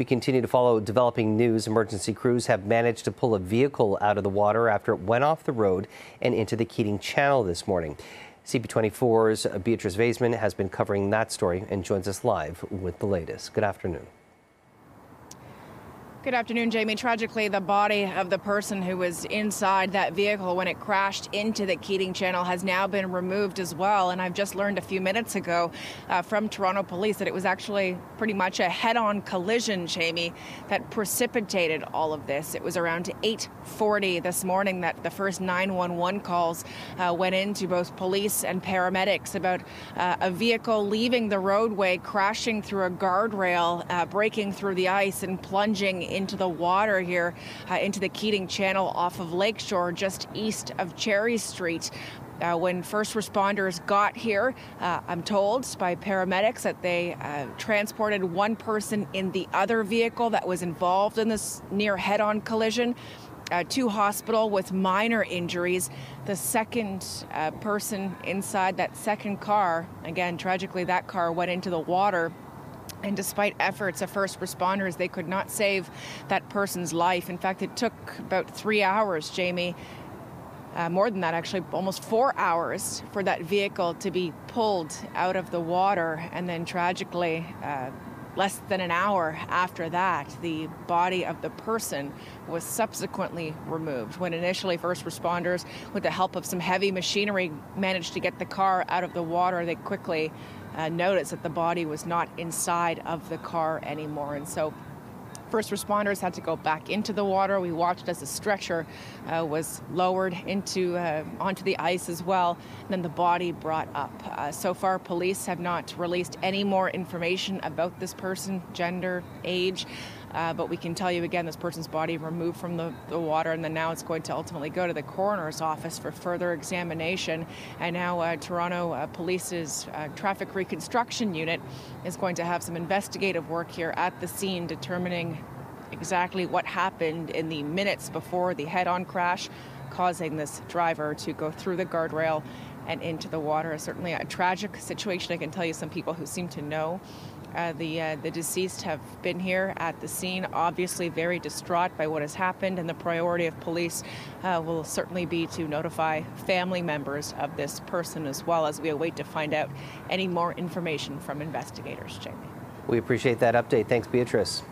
We continue to follow developing news. Emergency crews have managed to pull a vehicle out of the water after it went off the road and into the Keating Channel this morning. CP24's Beatrice Vaisman has been covering that story and joins us live with the latest. Good afternoon. Good afternoon, Jamie. Tragically, the body of the person who was inside that vehicle when it crashed into the Keating Channel has now been removed as well. And I've just learned a few minutes ago from Toronto Police that it was actually pretty much a head-on collision, Jamie, that precipitated all of this. It was around 8:40 this morning that the first 911 calls went into both police and paramedics about a vehicle leaving the roadway, crashing through a guardrail, breaking through the ice and plunging into the water here, into the Keating Channel off of Lakeshore, just east of Cherry Street. When first responders got here, I'm told by paramedics that they transported one person in the other vehicle that was involved in this near head-on collision to hospital with minor injuries. The second person inside that second car, again, tragically, that car went into the water. And despite efforts of first responders, they could not save that person's life. In fact, it took about 3 hours, Jamie, more than that actually, almost 4 hours for that vehicle to be pulled out of the water. And then tragically, less than an hour after that, the body of the person was subsequently removed. When initially first responders, with the help of some heavy machinery, managed to get the car out of the water, they quickly noticed that the body was not inside of the car anymore. And so first responders had to go back into the water. We watched as the stretcher was lowered onto the ice as well, and then the body brought up. So far, police have not released any more information about this person, gender, age. But we can tell you again, this person's body removed from the water, and then now it's going to ultimately go to the coroner's office for further examination. And now Toronto Police's traffic reconstruction unit is going to have some investigative work here at the scene, determining exactly what happened in the minutes before the head-on crash, causing this driver to go through the guardrail and into the water. Certainly a tragic situation. I can tell you some people who seem to know the deceased have been here at the scene, obviously very distraught by what has happened, and the priority of police will certainly be to notify family members of this person as well, as we await to find out any more information from investigators. Jamie. We appreciate that update. Thanks, Beatrice.